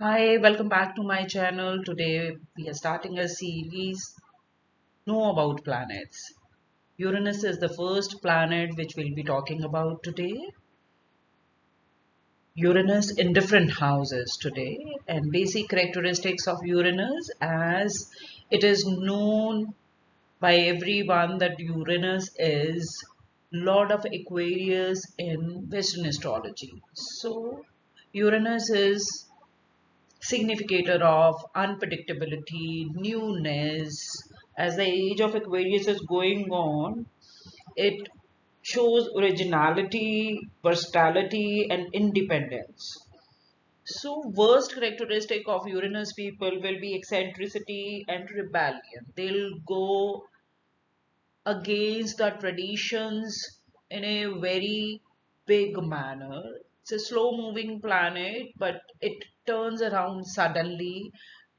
Hi, welcome back to my channel. Today we are starting a series Know About Planets. Uranus is the first planet which we'll be talking about today. Uranus in different houses today, and basic characteristics of Uranus, as it is known by everyone that Uranus is Lord of Aquarius in Western astrology. So Uranus is significator of unpredictability, newness. As the age of Aquarius is going on, it shows originality, versatility, and independence. So, worst characteristic of Uranus people will be eccentricity and rebellion. They'll go against the traditions in a very big manner. It's a slow moving planet, but it turns around suddenly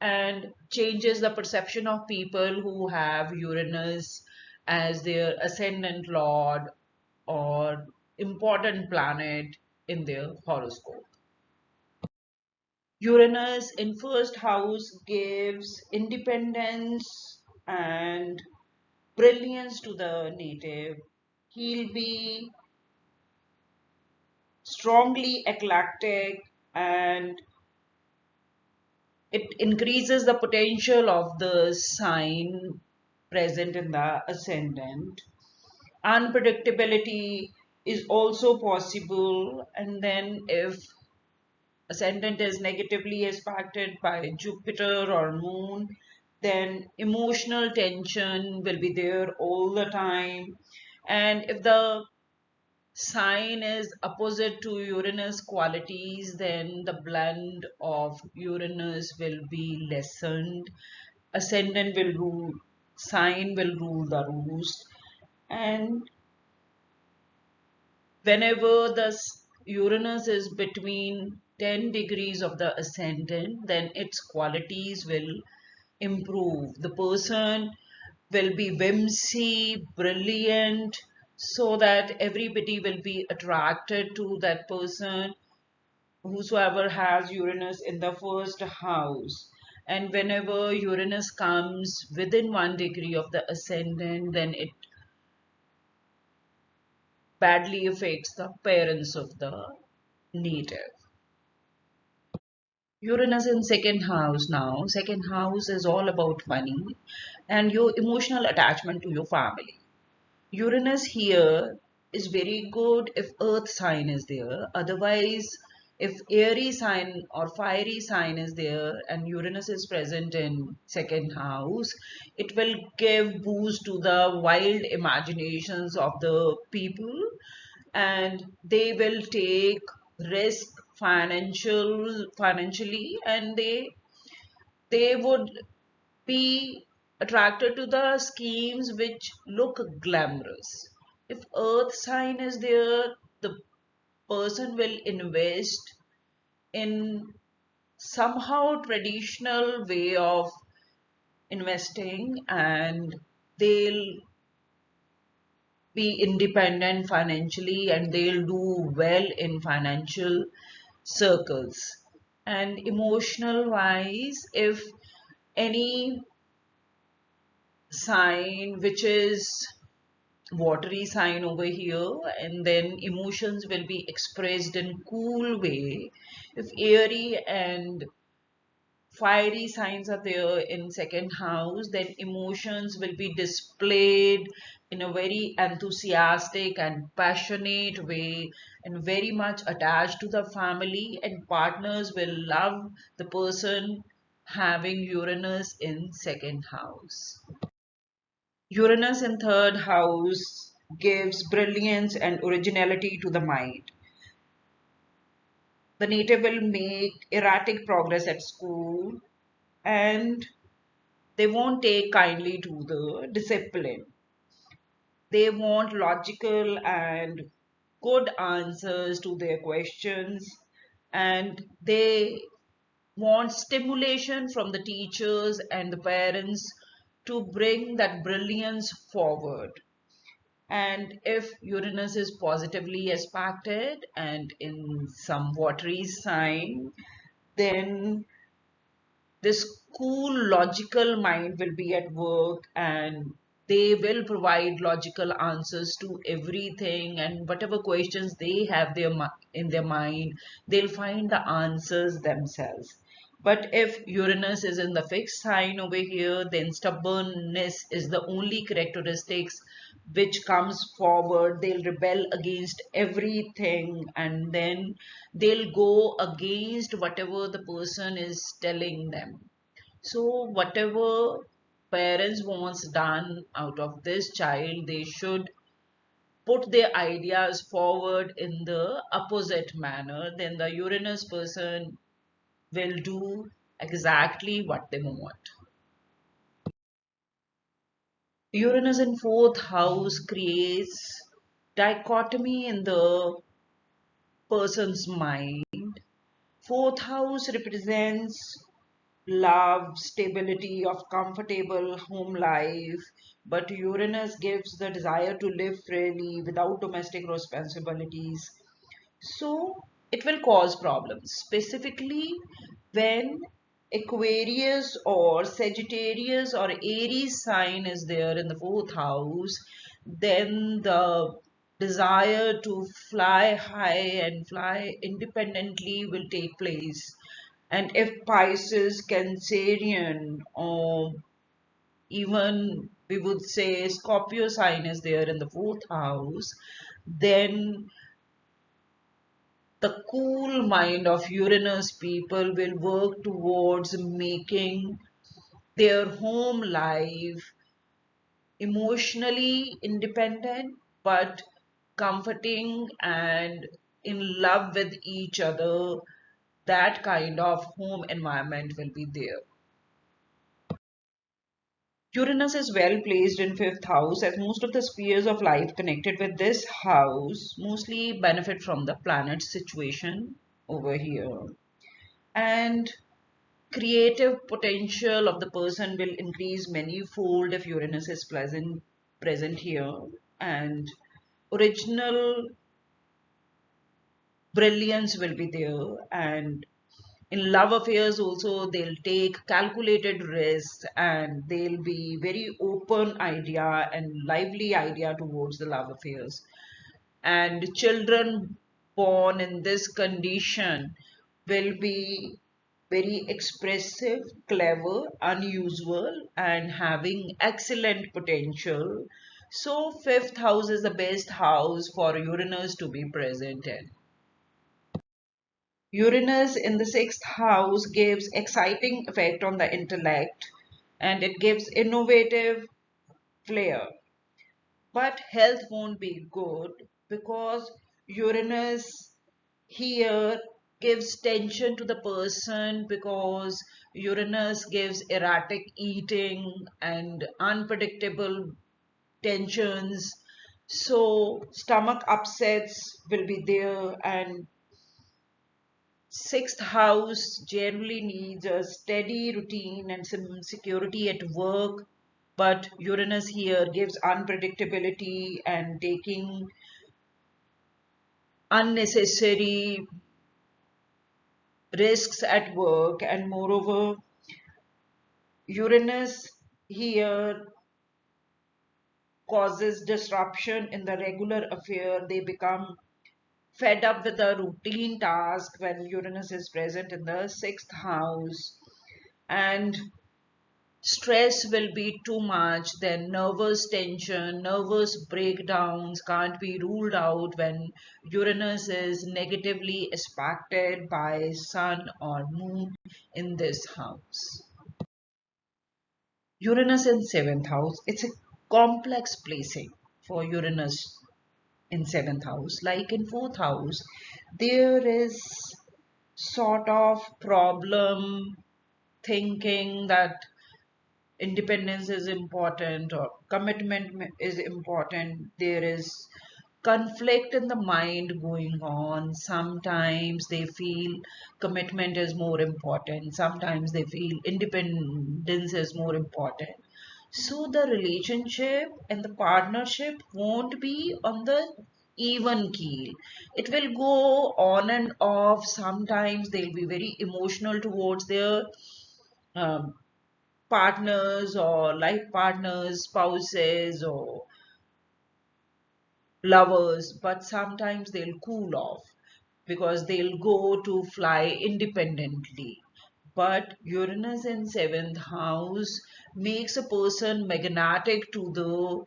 and changes the perception of people who have Uranus as their ascendant lord or important planet in their horoscope. Uranus in first house gives independence and brilliance to the native. He'll be strongly eclectic and it increases the potential of the sign present in the ascendant. Unpredictability is also possible, and then if ascendant is negatively aspected by Jupiter or Moon, then emotional tension will be there all the time. And if the sign is opposite to Uranus qualities, then the blend of Uranus will be lessened. Ascendant will rule, sign will rule the roost. And whenever the Uranus is between 10 degrees of the ascendant, then its qualities will improve. The person will be whimsy, brilliant, so that everybody will be attracted to that person whosoever has Uranus in the first house. And whenever Uranus comes within 1 degree of the ascendant, then it badly affects the parents of the native. Uranus in second house now. Second house is all about money and your emotional attachment to your family. Uranus here is very good if earth sign is there. Otherwise, if airy sign or fiery sign is there and Uranus is present in second house, it will give boost to the wild imaginations of the people and they will take risk financially and they would be attracted to the schemes which look glamorous. If earth sign is there, the person will invest in somehow traditional way of investing and they'll be independent financially and they'll do well in financial circles. And emotional wise, if any sign which is watery sign over here and then emotions will be expressed in cool way, if airy and fiery signs are there in second house, then emotions will be displayed in a very enthusiastic and passionate way and very much attached to the family, and partners will love the person having Uranus in second house. Uranus in third house gives brilliance and originality to the mind. The native will make erratic progress at school and they won't take kindly to the discipline. They want logical and good answers to their questions and they want stimulation from the teachers and the parents to bring that brilliance forward. And if Uranus is positively aspected and in some watery sign, then this cool logical mind will be at work, and they will provide logical answers to everything, and whatever questions they have in their mind, they'll find the answers themselves. But if Uranus is in the fixed sign over here, then stubbornness is the only characteristics which comes forward. They'll rebel against everything, and then they'll go against whatever the person is telling them. So whatever parents wants done out of this child, they should put their ideas forward in the opposite manner. Then the Uranus person will do exactly what they want. Uranus in fourth house creates dichotomy in the person's mind. Fourth house represents love, stability of comfortable home life, but Uranus gives the desire to live freely without domestic responsibilities. So it will cause problems, specifically when Aquarius or Sagittarius or Aries sign is there in the fourth house, then the desire to fly high and fly independently will take place. And if Pisces, Cancerian, or even we would say Scorpio sign is there in the fourth house, then the cool mind of Uranus people will work towards making their home life emotionally independent but comforting and in love with each other. That kind of home environment will be there. Uranus is well placed in fifth house, as most of the spheres of life connected with this house mostly benefit from the planet situation over here. And creative potential of the person will increase many-fold if Uranus is present here. And original brilliance will be there, and in love affairs also they'll take calculated risks, and they'll be very open idea and lively idea towards the love affairs. And children born in this condition will be very expressive, clever, unusual, and having excellent potential. So fifth house is the best house for Uranus to be present in. Uranus in the sixth house gives exciting effect on the intellect, and it gives innovative flair. But health won't be good because Uranus here gives tension to the person, because Uranus gives erratic eating and unpredictable tensions. So stomach upsets will be there, and sixth house generally needs a steady routine and some security at work, but Uranus here gives unpredictability and taking unnecessary risks at work. And moreover, Uranus here causes disruption in the regular affair. They become fed up with the routine task when Uranus is present in the sixth house, and stress will be too much. Then nervous tension, nervous breakdowns can't be ruled out when Uranus is negatively aspected by Sun or Moon in this house. Uranus in seventh house, it's a complex placing for Uranus in seventh house. Like in fourth house, there is sort of problem thinking that independence is important or commitment is important. There is conflict in the mind going on. Sometimes they feel commitment is more important, sometimes they feel independence is more important. So the relationship and the partnership won't be on the even keel. It will go on and off. Sometimes they'll be very emotional towards their um, partners or life partners, spouses, or lovers, but sometimes they'll cool off because they'll go to fly independently. But Uranus in seventh house makes a person magnetic to the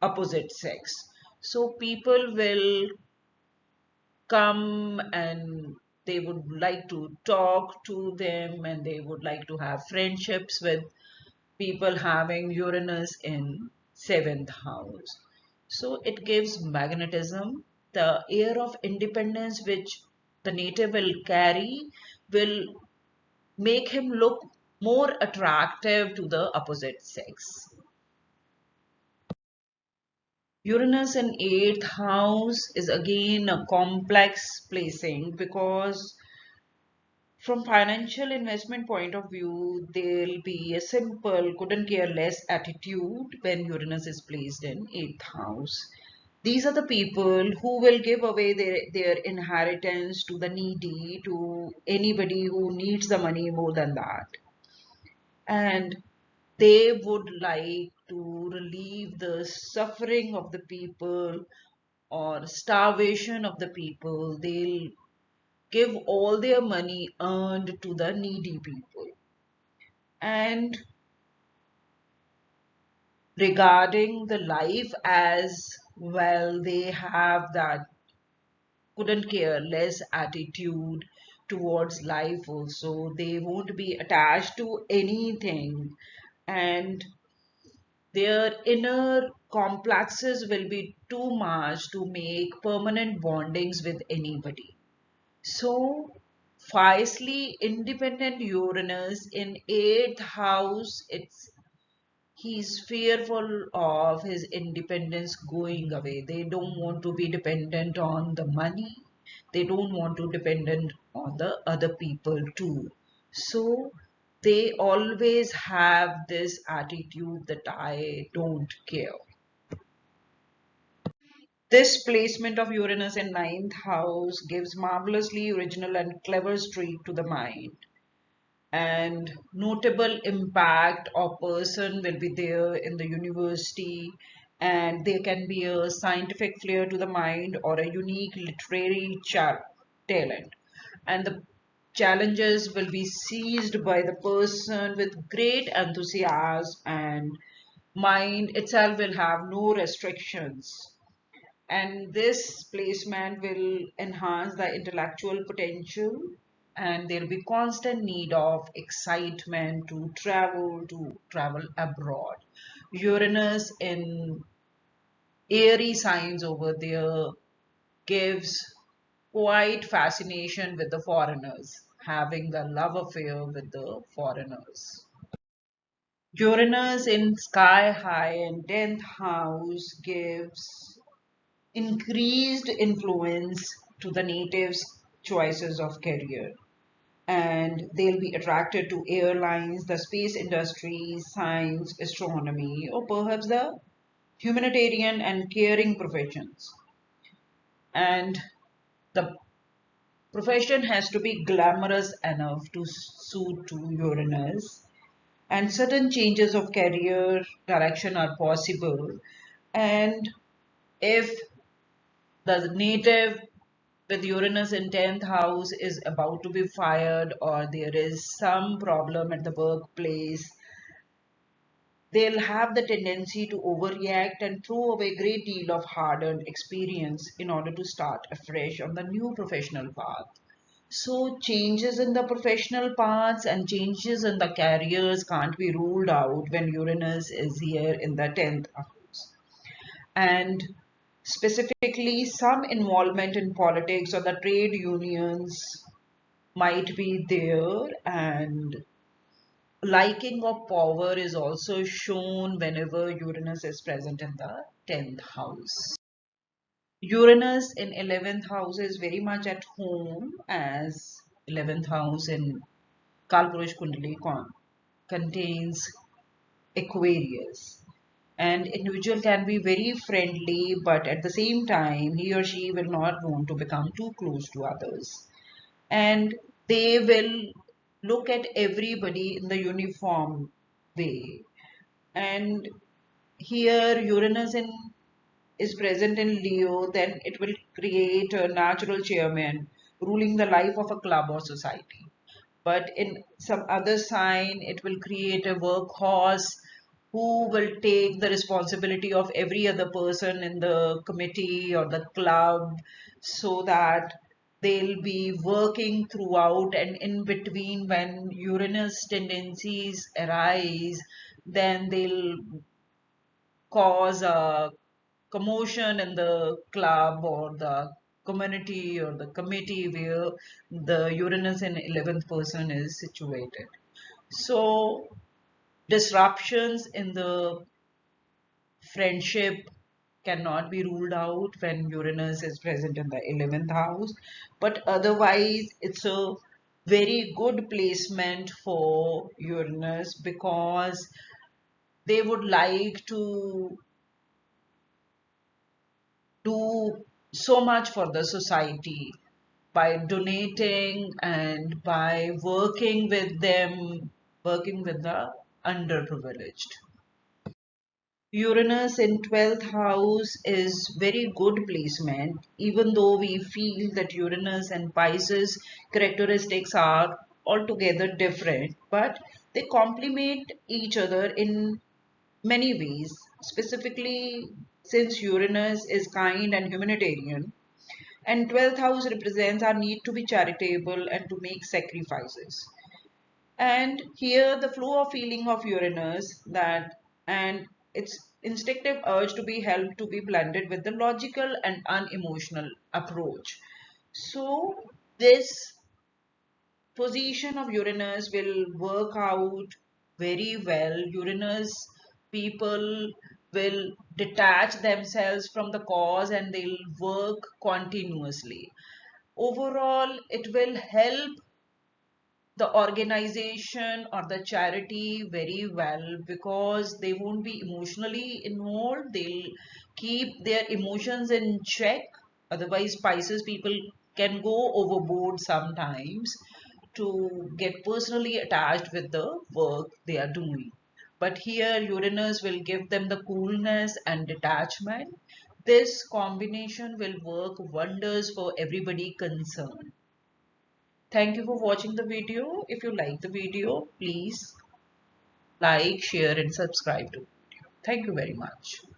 opposite sex. So people will come and they would like to talk to them and they would like to have friendships with people having Uranus in seventh house. So it gives magnetism. The air of independence which the native will carry will make him look more attractive to the opposite sex. Uranus in eighth house is again a complex placing because from financial investment point of view, there'll be a simple couldn't care less attitude when Uranus is placed in eighth house. These are the people who will give away their inheritance to the needy, to anybody who needs the money more than that. And they would like to relieve the suffering of the people or starvation of the people. They'll give all their money earned to the needy people. And regarding the life as well, they have that couldn't care less attitude towards life also. They won't be attached to anything, and their inner complexes will be too much to make permanent bondings with anybody. So, fiercely independent Uranus in eighth house, he's fearful of his independence going away. They don't want to be dependent on the money. They don't want to dependent on the other people too. So they always have this attitude that I don't care. This placement of Uranus in ninth house gives marvelously original and clever streak to the mind. And notable impact or person will be there in the university, and there can be a scientific flair to the mind or a unique literary talent. And the challenges will be seized by the person with great enthusiasm, and mind itself will have no restrictions, and this placement will enhance the intellectual potential, and there'll be constant need of excitement to travel abroad. Uranus in airy signs over there gives quite fascination with the foreigners, having the love affair with the foreigners. Uranus in sky high and 10th house gives increased influence to the natives' choices of career. And they'll be attracted to airlines, the space industry, science, astronomy, or perhaps the humanitarian and caring professions. And the profession has to be glamorous enough to suit to Uranus. And certain changes of career direction are possible. And if the native with Uranus in 10th house is about to be fired or there is some problem at the workplace, they'll have the tendency to overreact and throw away a great deal of hard-earned experience in order to start afresh on the new professional path. So changes in the professional paths and changes in the careers can't be ruled out when Uranus is here in the 10th house. And specifically, some involvement in politics or the trade unions might be there, and liking of power is also shown whenever Uranus is present in the 10th house. Uranus in 11th house is very much at home, as 11th house in Kalpurush Kundali contains Aquarius. and individual can be very friendly, but at the same time he or she will not want to become too close to others, and they will look at everybody in the uniform way. And here Uranus is present in Leo, then it will create a natural chairman ruling the life of a club or society. But in some other sign, it will create a workhorse who will take the responsibility of every other person in the committee or the club, so that they'll be working throughout, and in between when Uranus tendencies arise, then they'll cause a commotion in the club or the community or the committee where the Uranus in 11th person is situated. So disruptions in the friendship cannot be ruled out when Uranus is present in the 11th house, but otherwise it's a very good placement for Uranus, because they would like to do so much for the society by donating and by working with them, working with the underprivileged. Uranus in 12th house is very good placement, even though we feel that Uranus and Pisces characteristics are altogether different, but they complement each other in many ways. Specifically, since Uranus is kind and humanitarian, and 12th house represents our need to be charitable and to make sacrifices. And here the flow of feeling of Uranus, that and its instinctive urge to be helped to be blended with the logical and unemotional approach. So this position of Uranus will work out very well. Uranus people will detach themselves from the cause and they'll work continuously. Overall, it will help the organization or the charity very well, because they won't be emotionally involved. They'll keep their emotions in check. Otherwise, Pisces people can go overboard sometimes to get personally attached with the work they are doing. But here, Uranus will give them the coolness and detachment. This combination will work wonders for everybody concerned. Thank you for watching the video. If you like the video, please like, share and subscribe to the video. Thank you very much.